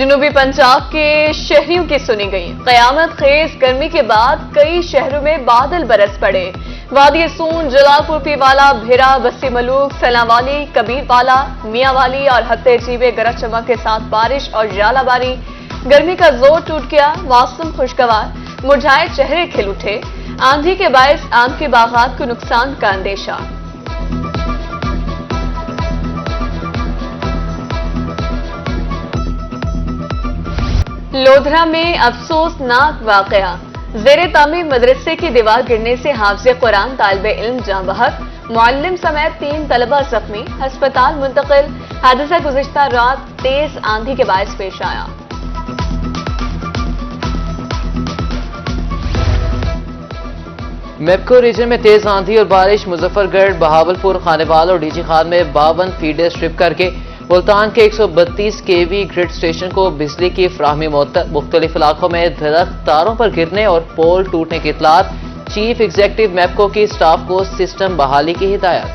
जनूबी पंजाब के शहरियों की सुनी गई कयामत खेज गर्मी के बाद कई शहरों में बादल बरस पड़े। वादी सून, जलालपुर, पीवाला, भिरा, बस्ती मलूक, सलावाली, कबीरवाला, मियांवाली और हत्ते जीवे गरज चमक के साथ बारिश और जालाबारी। गर्मी का जोर टूट गया, मौसम खुशगवार, मुरझाए चेहरे खिल उठे। आंधी के बायस आम के बागात को नुकसान का अंदेशा। लोधरा में अफसोसनाक वाकया, जेरे तामीर मदरसे की दीवार गिरने से हाफिज़े कुरान तालिबे इल्म जाँ बहक, मुअल्लिम समेत 3 तलबा जख्मी, अस्पताल मुंतकिल। हादसा गुज़िश्ता रात तेज आंधी के बायस पेश आया। मेपको रीजन में तेज आंधी और बारिश। मुजफ्फरगढ़, बहावलपुर, खानेवाल और डीजी खान में 52 फीडर स्ट्रिप करके मुल्तान के 132 केवी ग्रिड स्टेशन को बिजली की फराहमी मुअत्तल। मुख्तलिफ इलाकों में दरख्त तारों पर गिरने और पोल टूटने की इतलात। चीफ एग्जीक्यूटिव मेपको की स्टाफ को सिस्टम बहाली की हिदायत।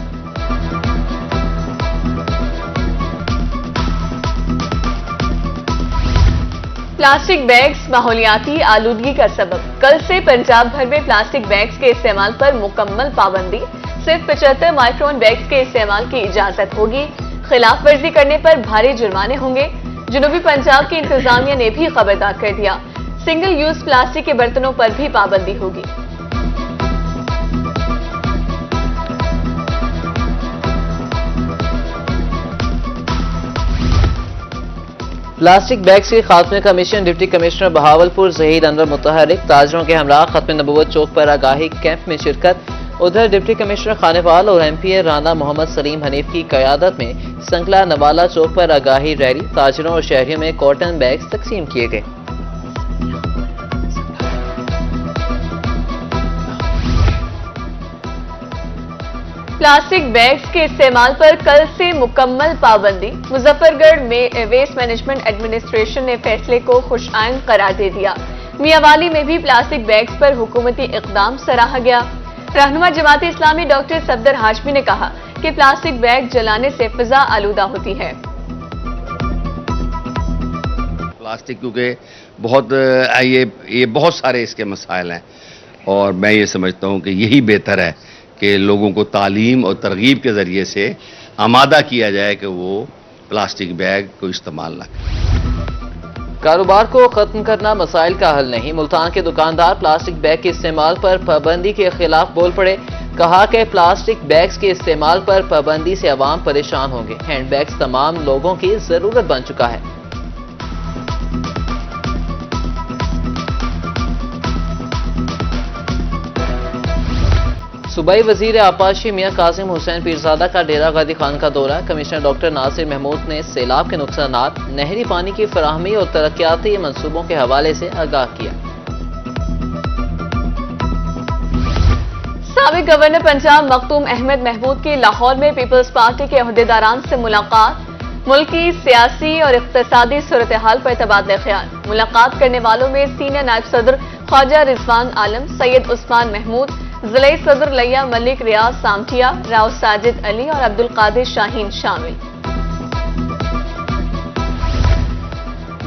प्लास्टिक बैग्स माहौलियाती आलूदगी का सबब। कल से पंजाब भर में प्लास्टिक बैग्स के इस्तेमाल पर मुकम्मल पाबंदी। सिर्फ 75 माइक्रोन बैग्स के इस्तेमाल की इजाजत होगी। खिलाफ वर्जी करने पर भारी जुर्माने होंगे। जनूबी पंजाब की इंतजामिया ने भी खबरदार कर दिया, सिंगल यूज प्लास्टिक के बर्तनों पर भी पाबंदी होगी। प्लास्टिक बैग्स के खात्मे का mission. Deputy commissioner Bahawalpur Zaheer Anwar मुतहरिक ताजरों के हमरा खत्म नबूवत चौक पर आगाही कैंप में शिरकत। उधर डिप्टी कमिश्नर खानेवाल और एमपीए राना मोहम्मद सलीम हनीफ की क़यादत में संकला नवाला चौक पर आगाही रैली। ताजरों और शहरियों में कॉटन बैग्स तकसीम किए गए। प्लास्टिक बैग्स के इस्तेमाल पर कल से मुकम्मल पाबंदी। मुजफ्फरगढ़ में वेस्ट मैनेजमेंट एडमिनिस्ट्रेशन ने फैसले को खुशआइन करार दे दिया। मियांवाली में भी प्लास्टिक बैग्स पर हुकूमती इक़दाम सराहा गया। रहनुमा जमात इस्लामी डॉक्टर सफदर हाशमी ने कहा कि प्लास्टिक बैग जलाने से फिजा आलूदा होती है। प्लास्टिक क्योंकि बहुत ये बहुत सारे इसके मसाइल हैं और मैं ये समझता हूँ कि यही बेहतर है कि लोगों को तालीम और तरगीब के ज़रिए से आमादा किया जाए कि वो प्लास्टिक बैग को इस्तेमाल न करें। कारोबार को खत्म करना मसाइल का हल नहीं। मुल्तान के दुकानदार प्लास्टिक बैग के इस्तेमाल पर पाबंदी के खिलाफ बोल पड़े। कहा कि प्लास्टिक बैग्स के इस्तेमाल पर पाबंदी से अवाम परेशान होंगे। हैंड बैग्स तमाम लोगों की जरूरत बन चुका है। सूबाई वजीर आपाशी मियां कासिम हुसैन पीरजादा का डेरा गादी खान का दौरा। कमिश्नर डॉक्टर नासिर महमूद ने सैलाब के नुकसानात, नहरी पानी की फराहमी और तरक्याती मंसूबों के हवाले से आगाह किया। साबिक गवर्नर पंजाब मखदूम अहमद महमूद की लाहौर में पीपल्स पार्टी के अहदेदारान से मुलाकात। मुल्क की सियासी और इक्तिसादी सूरत हाल पर तबादला ख्याल। मुलाकात करने वालों में सीनियर नायब सदर ख्वाजा रिजवान आलम, सैयद उस्मान महमूद, जिले सदर लिया मलिक, रियाज सामठिया, राव साजिद अली और अब्दुल कादिर शाहीन शामिल।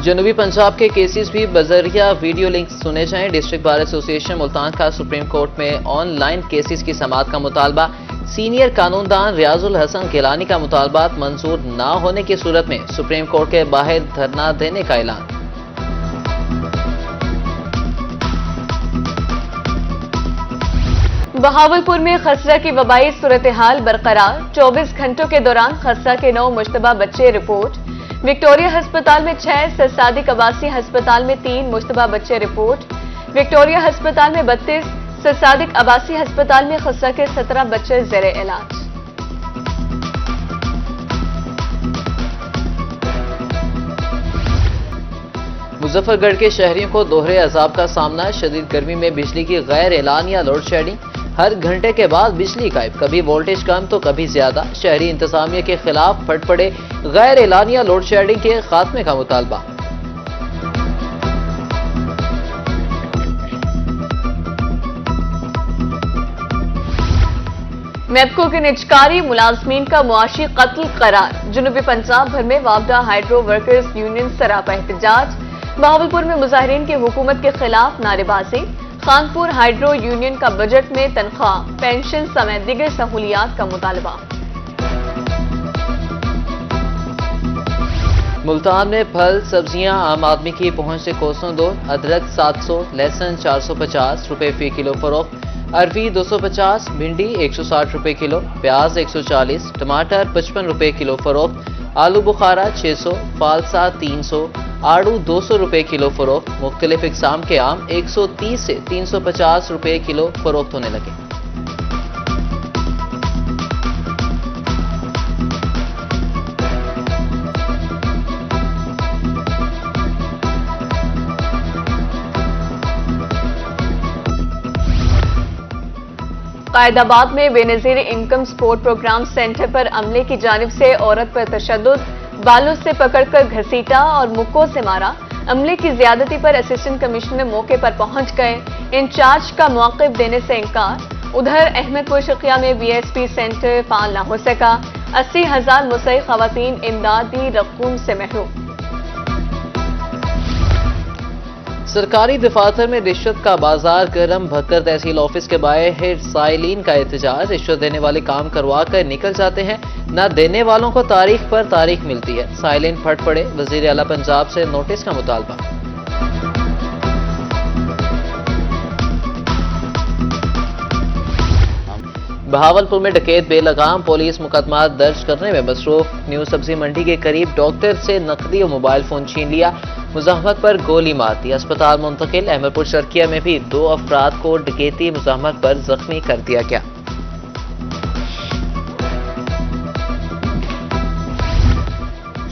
जनूबी पंजाब के केसेस भी बजरिया वीडियो लिंक सुने जाएं। डिस्ट्रिक्ट बार एसोसिएशन मुल्तान का सुप्रीम कोर्ट में ऑनलाइन केसेस की समाअत का मुतालबा। सीनियर कानूनदान रियाजुल हसन गिलानी का मुतालबात मंजूर न होने की सूरत में सुप्रीम कोर्ट के बाहर धरना देने का ऐलान। बहावलपुर में खसरा की वबाई सूरत हाल बरकरार। 24 घंटों के दौरान खसरा के 9 मुश्तबा बच्चे रिपोर्ट। विक्टोरिया अस्पताल में 6, ससादिक आवासी अस्पताल में 3 मुश्तबा बच्चे रिपोर्ट। विक्टोरिया अस्पताल में 32, ससादिक आवासी अस्पताल में खसरा के 17 बच्चे ज़ेरे इलाज। मुजफ्फरगढ़ के शहरियों को दोहरे अजाब का सामना। शदीद गर्मी में बिजली की गैर एलानिया लोड शेडिंग। हर घंटे के बाद बिजली गायब, कभी वोल्टेज कम तो कभी ज्यादा। शहरी इंतजामिया के खिलाफ फट पड़े। गैर एलानिया लोड शेडिंग के खात्मे का मुतालबा। मैप्को के निजकारी मुलाजमीन का मुआशी कत्ल करार। जनूबी पंजाब भर में वापदा हाइड्रो वर्कर्स यूनियन सरापा एहतजाज। बहावलपुर में मुजाहिरीन की हुकूमत के खिलाफ नारेबाजी। खानपुर हाइड्रो यूनियन का बजट में तनख्वाह, पेंशन समेत दीगर सहूलियात का मुतालबा। मुल्तान में फल सब्जियां आम आदमी की पहुंच से कोसों दूर। अदरक 700, लहसुन 450 रुपए फी किलो फरोख्त। अरवी 250, भिंडी 160 रुपए किलो, प्याज 140, टमाटर 55 रुपए किलो फरोख्त। आलू बुखारा 600, फालसा 300, आड़ू 200 रुपए किलो फरोख्त। मुख्तलिफ इकसाम के आम 130 से 350 रुपए किलो फरोख्त होने लगे। कायदाबाद में Benazir income support programme centre पर अमले की जानिब से औरत पर तशद्दुद, बालों से पकड़कर घसीटा और मुक्कों से मारा। अमले की ज्यादती पर असिस्टेंट कमिश्नर मौके पर पहुंच गए। इंचार्ज का मौक़िफ़ देने से इनकार। उधर अहमदपुर शकिया में बीएसपी सेंटर फाल न हो सका। 80,000 मुसई खवातीन इमदादी रकूम से महरूम। सरकारी दफातर में रिश्वत का बाजार गर्म। भक्कर तहसील ऑफिस के बाहर साइलिन का एहतजाज। रिश्वत देने वाले काम करवा कर निकल जाते हैं, न देने वालों को तारीख पर तारीख मिलती है। साइलिन फट पड़े। वजीर आला पंजाब से नोटिस का मुतालबा। बहावलपुर में डकैत बेलगाम पुलिस मुकदमा दर्ज करने में मसरूफ। न्यू सब्जी मंडी के करीब डॉक्टर से नकदी और मोबाइल फोन छीन लिया। मुजाहमत पर गोली मार दी, अस्पताल मुंतकिल। अहमदपुर शर्किया में भी 2 अफराद को डकैती मुजाहमत पर जख्मी कर दिया गया।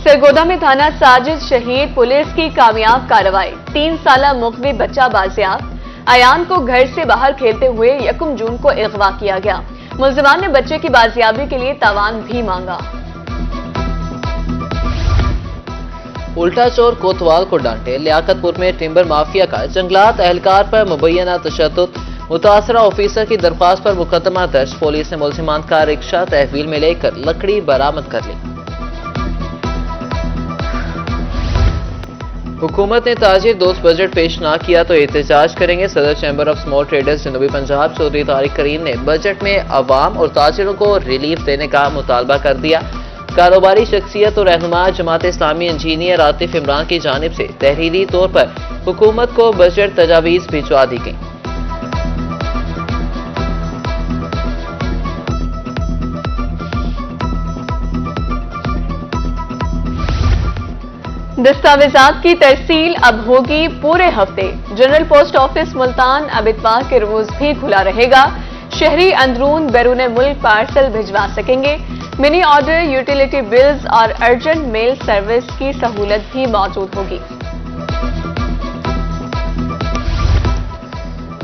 सरगोदा में थाना साजिद शहीद पुलिस की कामयाब कार्रवाई। 3 साला मुखवी बच्चा बाजियाब। अयान को घर से बाहर खेलते हुए 1 जून को अगवा किया गया। मुलजिमान ने बच्चे की बाजियाबी के लिए तावान भी मांगा। उल्टा चोर कोतवाल को डांटे। लियाकतपुर में टिम्बर माफिया का जंगलात एहलकार पर मुबैना तशद्दुद। मुतासरा ऑफिसर की दरख्वास्त पर मुकदमा दर्ज। पुलिस ने मुलजिमान का रिक्शा तहवील में लेकर लकड़ी बरामद कर ली। हुकूमत ने ताजिर दोस्त बजट पेश ना किया तो एहतजाज करेंगे। सदर चैम्बर ऑफ स्मॉल ट्रेडर्स जनूबी पंजाब चौधरी तारिक करीम ने बजट में अवाम और ताजिरों को रिलीफ देने का मुतालबा कर दिया। कारोबारी शख्सियत और रहनुमा जमात इस्लामी इंजीनियर आतिफ इमरान की जानिब से तहरीरी तौर पर हुकूमत को बजट तजावीज भिजवा दी गई। दस्तावेजात की तरसील अब होगी पूरे हफ्ते। जनरल पोस्ट ऑफिस मुल्तान अब इतवार के रोज भी खुला रहेगा। शहरी अंदरून बैरून मुल्क पार्सल भिजवा सकेंगे। मिनी ऑर्डर, यूटिलिटी बिल्स और अर्जेंट मेल सर्विस की सहूलत भी मौजूद होगी।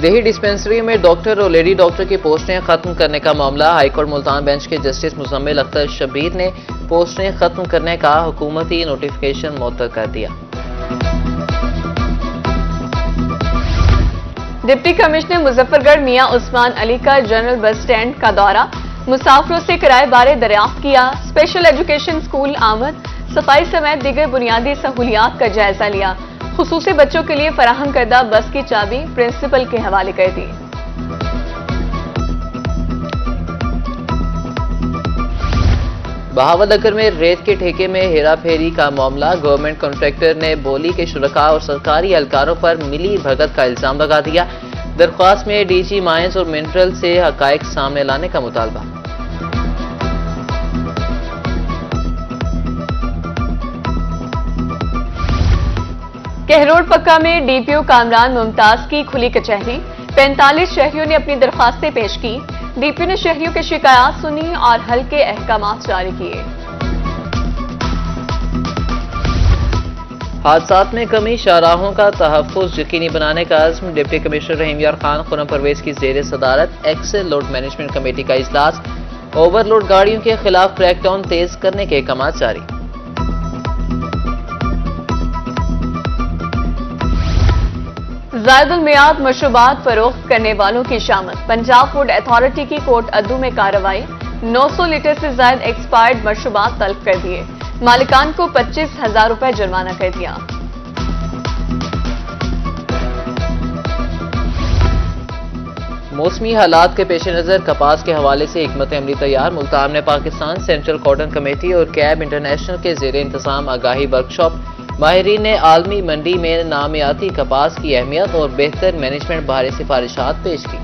देही डिस्पेंसरी में डॉक्टर और लेडी डॉक्टर की पोस्टें खत्म करने का मामला। हाईकोर्ट मुल्तान बेंच के जस्टिस मुजम्मिल अख्तर शबीर ने पोस्टें खत्म करने का हुकूमती नोटिफिकेशन मुअत्तल कर दिया। डिप्टी कमिश्नर मुजफ्फरगढ़ मियां उस्मान अली का जनरल बस स्टैंड का दौरा। मुसाफिरों से किराए बारे दरियाफ्त किया। स्पेशल एजुकेशन स्कूल आमद, सफाई समेत दीगर बुनियादी सहूलियात का जायजा लिया। खुसूसी बच्चों के लिए फराहम करदा बस की चाबी प्रिंसिपल के हवाले कर दी। बहावलनगर में रेत के ठेके में हेरा फेरी का मामला। गवर्नमेंट कॉन्ट्रैक्टर ने बोली के शुरका और सरकारी एहलकारों पर मिली भगत का इल्जाम लगा दिया। दरख्वास्त में डीजी माइंस और मिनरल से हकायक सामने लाने का मुतालबा। कहरोड पक्का में डीपीओ कामरान मुमताज की खुली कचहरी। 45 शहरियों ने अपनी दरखास्तें पेश की। डीपीओ ने शहरियों की शिकायत सुनी और हल के अहकाम जारी किए। हादसात में कमी, शाहराहों का तहफ़्फ़ुज़ यकीनी बनाने का अज़्म। डिप्टी कमिश्नर रहीम यार खान खुर्रम परवेज की ज़ेर सदारत एक्सेल लोड मैनेजमेंट कमेटी का इजलास। ओवरलोड गाड़ियों के खिलाफ क्रैकडाउन तेज करने के अहकाम जारी। जायदुल मियाद मशरूबात फरोख्त करने वालों की शामत। पंजाब फूड अथॉरिटी की कोट अद्दू में कार्रवाई। 900 लीटर से ज्यादा एक्सपायर्ड मशरूबात तलब कर दिए। मालिकान को 25,000 रुपए जुर्माना कर दिया। मौसमी हालात के पेश नज़र कपास के हवाले से हिकमत अमली तैयार। मुल्तान में पाकिस्तान सेंट्रल कॉटन कमेटी और कैब इंटरनेशनल के ज़ेर इंतजाम आगाही वर्कशॉप। माहिरीन ने आलमी मंडी में नामियाती कपास की अहमियत और बेहतर मैनेजमेंट बारे सिफारिशात पेश की।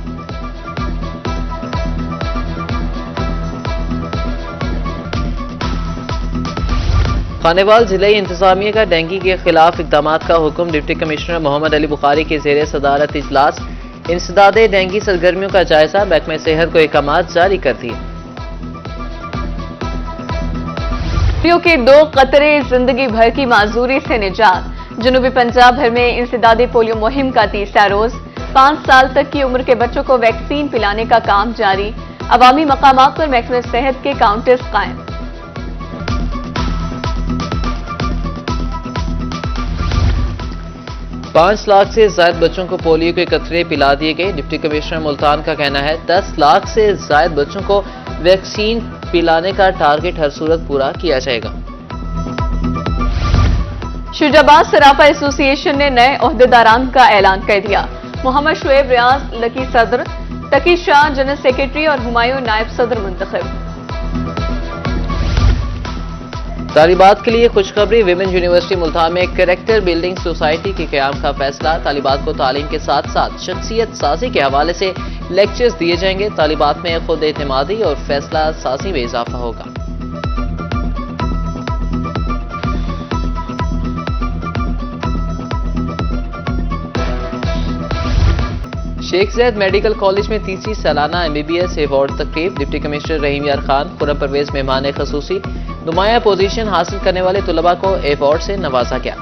खानेवाल जिले इंतजामिया का डेंगू के खिलाफ इकदाम का हुक्म। डिप्टी कमिश्नर मोहम्मद अली बुखारी के जेर सदारत इजलास। इंसदादे डेंगू सरगर्मियों का जायजा। महकमे सेहत को अहकामात जारी कर दिए। पोलियो के 2 कतरे जिंदगी भर की माजूरी से निजात। जनूबी पंजाब भर में इंसदादे पोलियो मुहिम का 3रा रोज। 5 साल तक की उम्र के बच्चों को वैक्सीन पिलाने का काम जारी। अवामी मकामात पर महकमे सेहत के काउंटर्स कायम। पांच लाख से ज्यादा बच्चों को पोलियो के कतरे पिला दिए गए। डिप्टी कमिश्नर मुल्तान का कहना है 10 लाख से ज्यादा बच्चों को वैक्सीन पिलाने का टारगेट हर सूरत पूरा किया जाएगा। शुजाबाद सराफा एसोसिएशन ने नए ओहदेदारान का ऐलान कर दिया। मोहम्मद शुएब रियाज लकी सदर, तकी शाह जनरल सेक्रेटरी और हुमायूं नायब सदर मुंतखब। तालिबात के लिए खुशखबरी। विमेन यूनिवर्सिटी मुल्तान में कैरेक्टर बिल्डिंग सोसाइटी के क्याम का फैसला। तालिबात को तालीम के साथ साथ शख्सियत साजी के हवाले से लेक्चर्स दिए जाएंगे। तालिबात में खुद एतमादी और फैसला साजी में इजाफा होगा। शेख जैद मेडिकल कॉलेज में 3री सालाना MBBS अवार्ड तकरीब। डिप्टी कमिश्नर रहीम यार खान, खुर्रम परवेज मेहमान खसूसी। नुमाया पोजीशन हासिल करने वाले तुलबा को अवार्ड से नवाजा गया।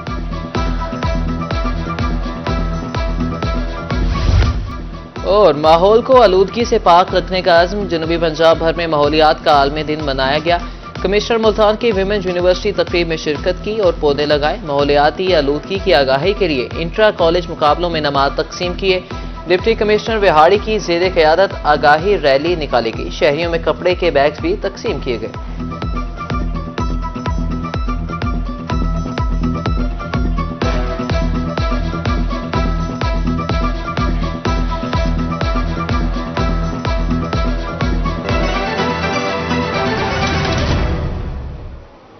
और माहौल को आलूदगी से पाक रखने का अज़्म। जनूबी पंजाब भर में माहौलियात का आलमी दिन मनाया गया। कमिश्नर मुल्तान की विमेन यूनिवर्सिटी तकरीब में शिरकत की और पौधे लगाए। माहौलियाती आलूदगी की आगाही के लिए इंट्रा कॉलेज मुकाबलों में नमाज तकसीम किए। डिप्टी कमिश्नर विहाड़ी की ज़ेर क़यादत आगाही रैली निकाली गई। शहरियों में कपड़े के बैग्स भी तकसीम किए गए।